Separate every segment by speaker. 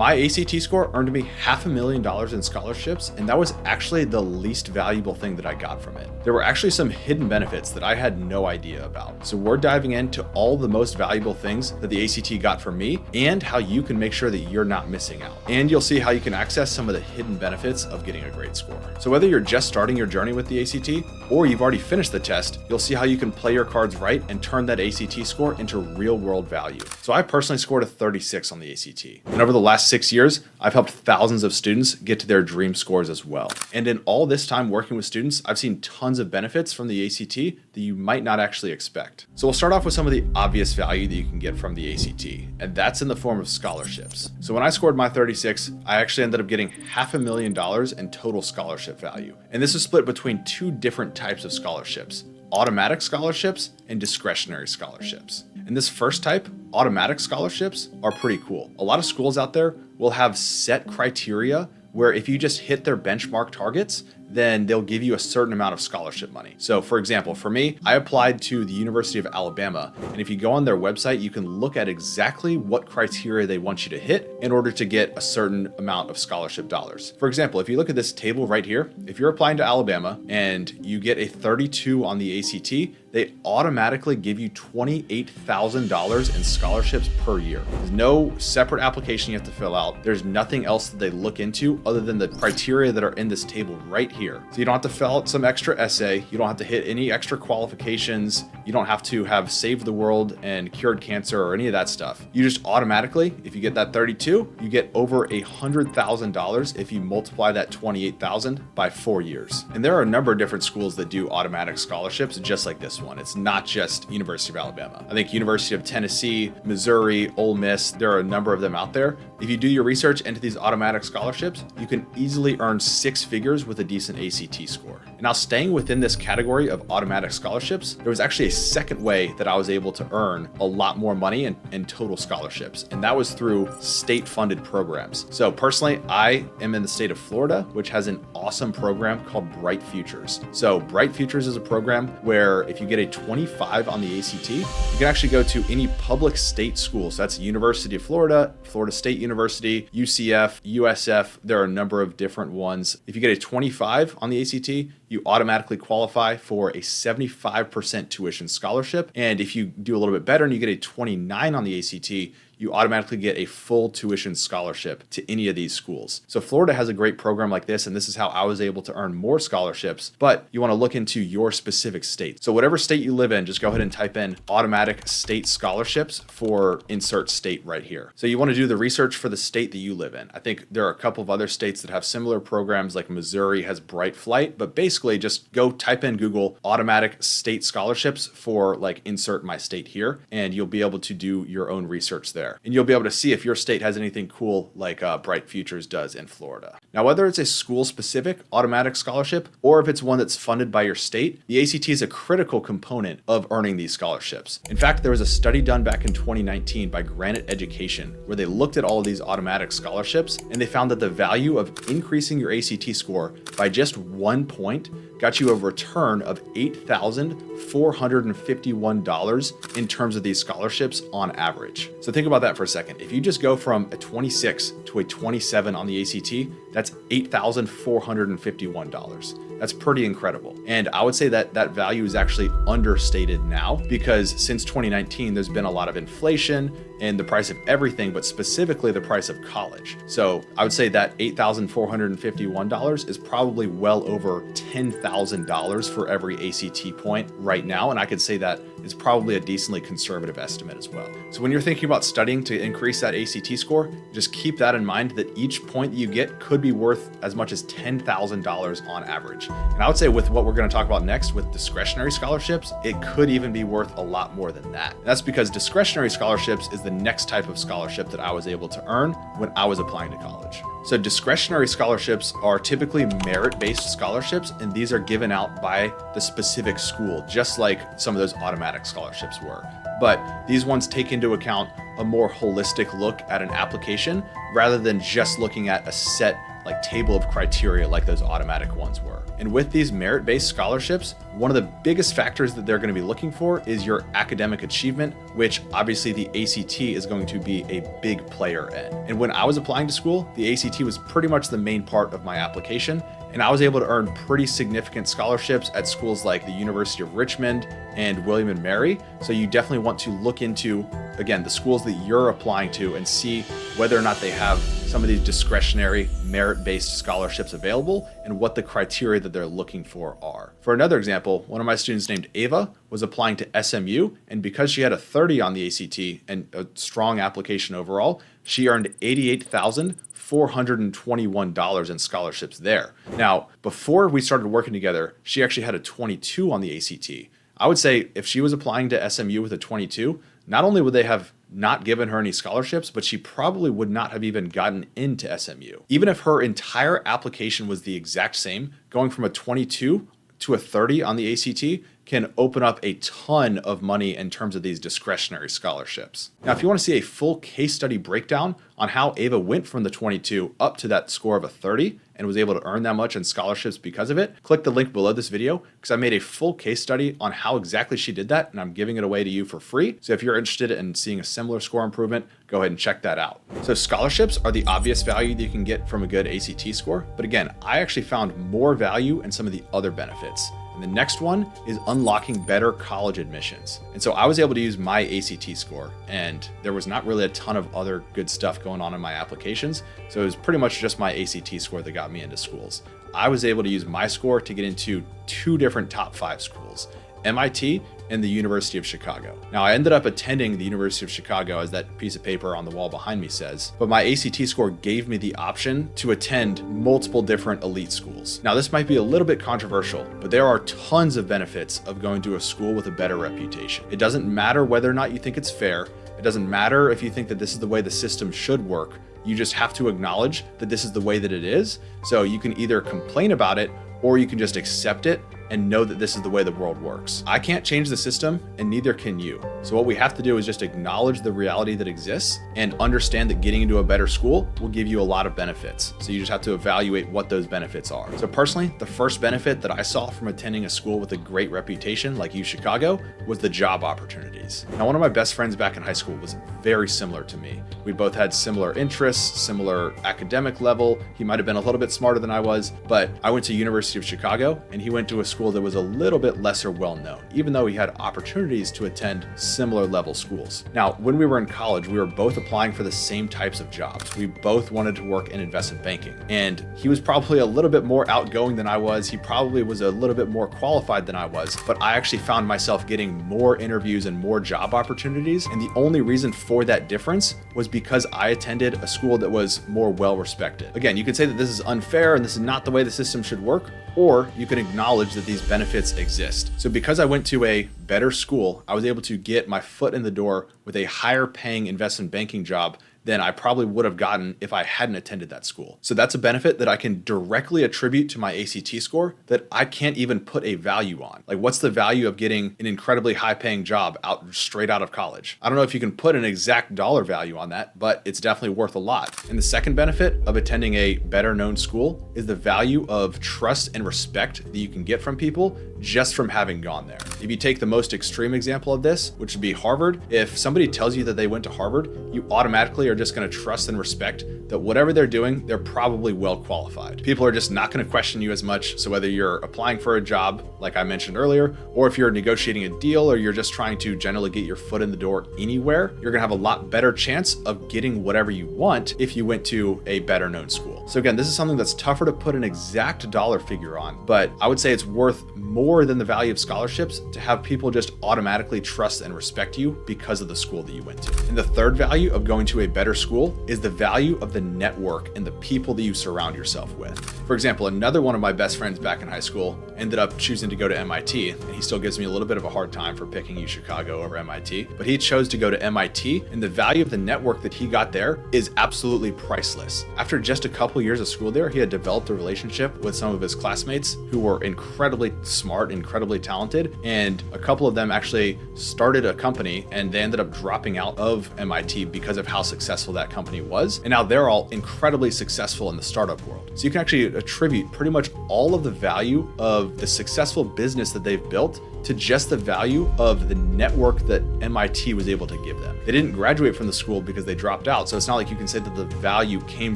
Speaker 1: My ACT score earned me $500,000 in scholarships, and that was actually the least valuable thing that I got from it. There were actually some hidden benefits that I had no idea about. So we're diving into all the most valuable things that the ACT got for me and how you can make sure that you're not missing out. And you'll see how you can access some of the hidden benefits of getting a great score. So whether you're just starting your journey with the ACT or you've already finished the test, you'll see how you can play your cards right and turn that ACT score into real world value. So I personally scored a 36 on the ACT. And over the last 6 years, I've helped thousands of students get to their dream scores as well. And in all this time working with students, I've seen tons of benefits from the ACT that you might not actually expect. So we'll start off with some of the obvious value that you can get from the ACT, and that's in the form of scholarships. So when I scored my 36, I actually ended up getting $500,000 in total scholarship value. And this is split between two different types of scholarships: automatic scholarships and discretionary scholarships. And this first type, automatic scholarships, are pretty cool. A lot of schools out there will have set criteria where if you just hit their benchmark targets, then they'll give you a certain amount of scholarship money. So for example, for me, I applied to the University of Alabama, and if you go on their website, you can look at exactly what criteria they want you to hit in order to get a certain amount of scholarship dollars. For example, if you look at this table right here, if you're applying to Alabama and you get a 32 on the ACT, they automatically give you $28,000 in scholarships per year. There's no separate application you have to fill out. There's nothing else that they look into other than the criteria that are in this table right here. So you don't have to fill out some extra essay. You don't have to hit any extra qualifications. You don't have to have saved the world and cured cancer or any of that stuff. You just automatically, if you get that 32, you get over $100,000 if you multiply that 28,000 by 4 years. And there are a number of different schools that do automatic scholarships just like this one. It's not just University of Alabama. I think University of Tennessee, Missouri, Ole Miss, there are a number of them out there. If you do your research into these automatic scholarships, you can easily earn 6 figures with a decent ACT score. And now staying within this category of automatic scholarships, there was actually a second way that I was able to earn a lot more money in total scholarships, and that was through state-funded programs. So personally, I am in the state of Florida, which has an awesome program called Bright Futures. So Bright Futures is a program where if you get a 25 on the ACT, you can actually go to any public state school. So that's University of Florida, Florida State University, UCF, USF. There are a number of different ones. If you get a 25 on the ACT, you automatically qualify for a 75% tuition scholarship. And if you do a little bit better and you get a 29 on the ACT, you automatically get a full tuition scholarship to any of these schools. So Florida has a great program like this, and this is how I was able to earn more scholarships, but you want to look into your specific state. So whatever state you live in, just go ahead and type in automatic state scholarships for insert state right here. So you want to do the research for the state that you live in. I think there are a couple of other states that have similar programs, like Missouri has Bright Flight, but basically just go type in Google automatic state scholarships for like insert my state here, and you'll be able to do your own research there. And you'll be able to see if your state has anything cool like Bright Futures does in Florida. Now, whether it's a school-specific automatic scholarship or if it's one that's funded by your state, the ACT is a critical component of earning these scholarships. In fact, there was a study done back in 2019 by Granite Education where they looked at all of these automatic scholarships, and they found that the value of increasing your ACT score by just 1 point got you a return of $8,451 in terms of these scholarships on average. So think about that for a second. If you just go from a 26 to a 27 on the ACT, that's $8,451. That's pretty incredible. And I would say that that value is actually understated now because since 2019, there's been a lot of inflation and the price of everything, but specifically the price of college. So I would say that $8,451 is probably well over $10,000 for every ACT point right now. And I could say that is probably a decently conservative estimate as well. So when you're thinking about studying to increase that ACT score, just keep that in mind that each point that you get could be worth as much as $10,000 on average. And I would say with what we're going to talk about next with discretionary scholarships, it could even be worth a lot more than that. And that's because discretionary scholarships is the next type of scholarship that I was able to earn when I was applying to college. So discretionary scholarships are typically merit-based scholarships, and these are given out by the specific school, just like some of those automatic scholarships were. But these ones take into account a more holistic look at an application rather than just looking at a set like table of criteria like those automatic ones were. And with these merit-based scholarships, one of the biggest factors that they're going to be looking for is your academic achievement, which obviously the ACT is going to be a big player in. And when I was applying to school, the ACT was pretty much the main part of my application, and I was able to earn pretty significant scholarships at schools like the University of Richmond and William & Mary. So you definitely want to look into, again, the schools that you're applying to and see whether or not they have some of these discretionary merit-based scholarships available and what the criteria that they're looking for are. For another example, one of my students named Ava was applying to SMU, and because she had a 30 on the ACT and a strong application overall, she earned $88,421 in scholarships there. Now, before we started working together, she actually had a 22 on the ACT. I would say if she was applying to SMU with a 22, not only would they have not given her any scholarships, but she probably would not have even gotten into SMU. Even if her entire application was the exact same, going from a 22 to a 30 on the ACT can open up a ton of money in terms of these discretionary scholarships. Now, if you want to see a full case study breakdown on how Ava went from the 22 up to that score of a 30 and was able to earn that much in scholarships because of it, click the link below this video because I made a full case study on how exactly she did that, and I'm giving it away to you for free. So if you're interested in seeing a similar score improvement, go ahead and check that out. So scholarships are the obvious value that you can get from a good ACT score, but again, I actually found more value in some of the other benefits. And the next one is unlocking better college admissions. And so I was able to use my ACT score, and there was not really a ton of other good stuff going on in my applications. So it was pretty much just my ACT score that got me into schools. I was able to use my score to get into 2 different top 5 schools, MIT and the University of Chicago. Now, I ended up attending the University of Chicago, as that piece of paper on the wall behind me says, but my ACT score gave me the option to attend multiple different elite schools. Now, this might be a little bit controversial, but there are tons of benefits of going to a school with a better reputation. It doesn't matter whether or not you think it's fair. It doesn't matter if you think that this is the way the system should work. You just have to acknowledge that this is the way that it is. So you can either complain about it or you can just accept it and know that this is the way the world works. I can't change the system, and neither can you. So what we have to do is just acknowledge the reality that exists and understand that getting into a better school will give you a lot of benefits. So you just have to evaluate what those benefits are. So personally, the first benefit that I saw from attending a school with a great reputation like U Chicago was the job opportunities. Now, one of my best friends back in high school was very similar to me. We both had similar interests, similar academic level. He might have been a little bit smarter than I was, but I went to University of Chicago and he went to a school that was a little bit lesser well known, even though he had opportunities to attend similar level schools. Now, when we were in college, we were both applying for the same types of jobs. We both wanted to work in investment banking, and he was probably a little bit more outgoing than I was. He probably was a little bit more qualified than I was, but I actually found myself getting more interviews and more job opportunities. And the only reason for that difference was because I attended a school that was more well respected. Again, you could say that this is unfair and this is not the way the system should work, or you can acknowledge that these benefits exist. So because I went to a better school, I was able to get my foot in the door with a higher paying investment banking job than I probably would have gotten if I hadn't attended that school. So that's a benefit that I can directly attribute to my ACT score that I can't even put a value on. Like, what's the value of getting an incredibly high paying job straight out of college? I don't know if you can put an exact dollar value on that, but it's definitely worth a lot. And the second benefit of attending a better known school is the value of trust and respect that you can get from people just from having gone there. If you take the most extreme example of this, which would be Harvard, if somebody tells you that they went to Harvard, you automatically are just going to trust and respect that whatever they're doing, they're probably well qualified. People are just not going to question you as much. So whether you're applying for a job, like I mentioned earlier, or if you're negotiating a deal, or you're just trying to generally get your foot in the door anywhere, you're going to have a lot better chance of getting whatever you want if you went to a better known school. So again, this is something that's tougher to put an exact dollar figure on, but I would say it's worth more than the value of scholarships to have people just automatically trust and respect you because of the school that you went to. And the third value of going to a better school is the value of the network and the people that you surround yourself with. For example, another one of my best friends back in high school ended up choosing to go to MIT, and he still gives me a little bit of a hard time for picking U Chicago over MIT, but he chose to go to MIT, and the value of the network that he got there is absolutely priceless. After just a couple years of school there, he had developed a relationship with some of his classmates who were incredibly smart smart, incredibly talented. And a couple of them actually started a company and they ended up dropping out of MIT because of how successful that company was. And now they're all incredibly successful in the startup world. So you can actually attribute pretty much all of the value of the successful business that they've built to just the value of the network that MIT was able to give them. They didn't graduate from the school because they dropped out. So it's not like you can say that the value came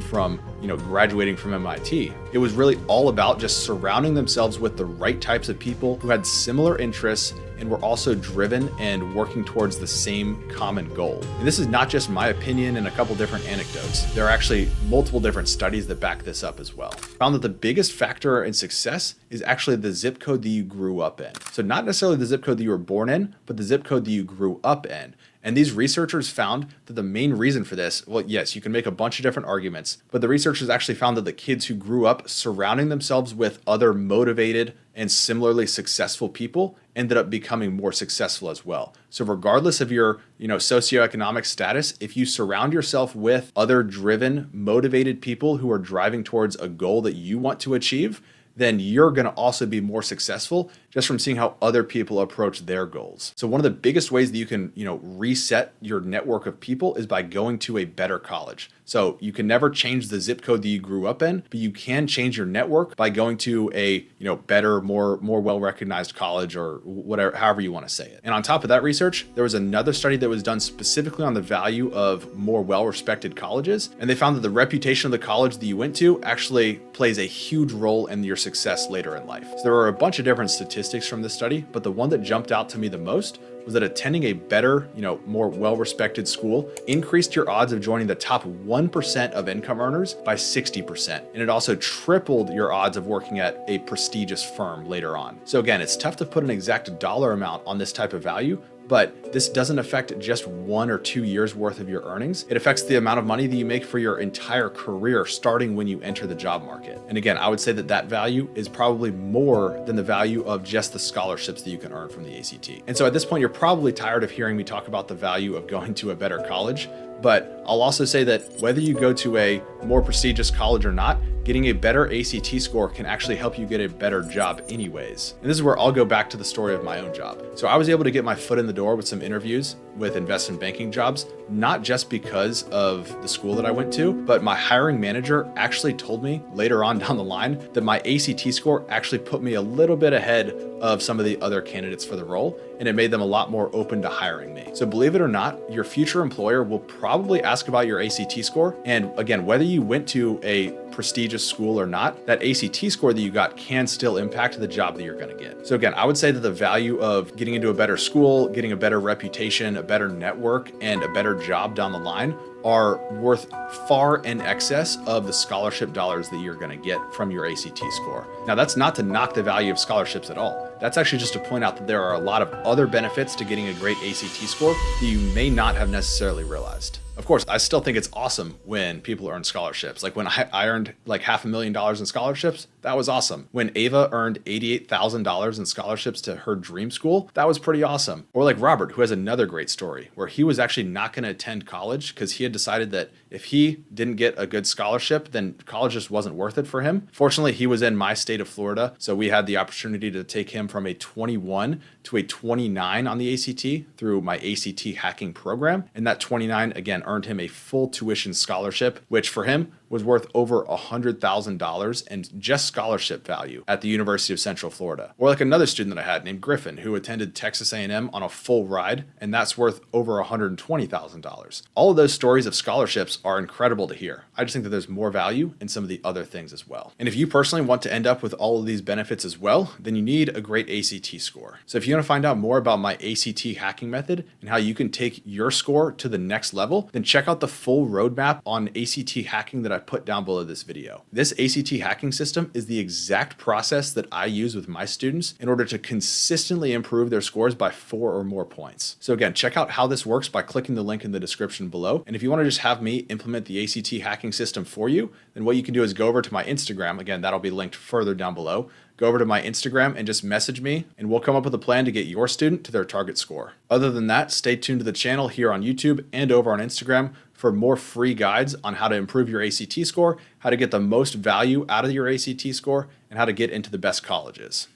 Speaker 1: from, graduating from MIT. It was really all about just surrounding themselves with the right types of people who had similar interests and were also driven and working towards the same common goal. And this is not just my opinion and a couple different anecdotes. There are actually multiple different studies that back this up as well. Found that the biggest factor in success is actually the zip code that you grew up in. So not necessarily the zip code that you were born in, but the zip code that you grew up in. And these researchers found that the main reason for this, well, yes, you can make a bunch of different arguments, but the researchers actually found that the kids who grew up surrounding themselves with other motivated and similarly successful people ended up becoming more successful as well. So regardless of your, socioeconomic status, if you surround yourself with other driven, motivated people who are driving towards a goal that you want to achieve, then you're going to also be more successful just from seeing how other people approach their goals. So one of the biggest ways that you can, reset your network of people is by going to a better college. So you can never change the zip code that you grew up in, but you can change your network by going to a, better, more well-recognized college or whatever, however you want to say it. And on top of that research, there was another study that was done specifically on the value of more well-respected colleges. And they found that the reputation of the college that you went to actually plays a huge role in your success later in life. So there were a bunch of different statistics from this study, but the one that jumped out to me the most was that attending a better, more well-respected school increased your odds of joining the top 1% of income earners by 60%. And it also tripled your odds of working at a prestigious firm later on. So again, it's tough to put an exact dollar amount on this type of value, but this doesn't affect just 1 or 2 years worth of your earnings. It affects the amount of money that you make for your entire career starting when you enter the job market. And again, I would say that that value is probably more than the value of just the scholarships that you can earn from the ACT. And so at this point, you're probably tired of hearing me talk about the value of going to a better college. But I'll also say that whether you go to a more prestigious college or not, getting a better ACT score can actually help you get a better job anyways. And this is where I'll go back to the story of my own job. So I was able to get my foot in the door with some interviews with investment banking jobs, not just because of the school that I went to, but my hiring manager actually told me later on down the line that my ACT score actually put me a little bit ahead of some of the other candidates for the role, and it made them a lot more open to hiring me. So believe it or not, your future employer will probably ask about your ACT score. And again, whether you went to a prestigious school or not, that ACT score that you got can still impact the job that you're going to get. So again, I would say that the value of getting into a better school, getting a better reputation, a better network, and a better job down the line are worth far in excess of the scholarship dollars that you're going to get from your ACT score. Now, that's not to knock the value of scholarships at all. That's actually just to point out that there are a lot of other benefits to getting a great ACT score that you may not have necessarily realized. Of course, I still think it's awesome when people earn scholarships. Like when I earned like $500,000 in scholarships, that was awesome. When Ava earned $88,000 in scholarships to her dream school, that was pretty awesome. Or like Robert, who has another great story where he was actually not going to attend college because he had decided that if he didn't get a good scholarship, then college just wasn't worth it for him. Fortunately, he was in my state of Florida, so we had the opportunity to take him from a 21 to a 29 on the ACT through my ACT hacking program. And that 29, again, earned him a full tuition scholarship, which for him was worth over $100,000 in just scholarship value at the University of Central Florida. Or like another student that I had named Griffin, who attended Texas A&M on a full ride, and that's worth over $120,000. All of those stories of scholarships are incredible to hear. I just think that there's more value in some of the other things as well. And if you personally want to end up with all of these benefits as well, then you need a great ACT score. So if you want to find out more about my ACT hacking method and how you can take your score to the next level, then check out the full roadmap on ACT hacking that I put down below this video. This ACT hacking system is the exact process that I use with my students in order to consistently improve their scores by 4 or more points. So again, check out how this works by clicking the link in the description below. And if you want to just have me implement the ACT hacking system for you, then what you can do is go over to my Instagram. Again, that'll be linked further down below. Go over to my Instagram and just message me, and we'll come up with a plan to get your student to their target score. Other than that, stay tuned to the channel here on YouTube and over on Instagram for more free guides on how to improve your ACT score, how to get the most value out of your ACT score, and how to get into the best colleges.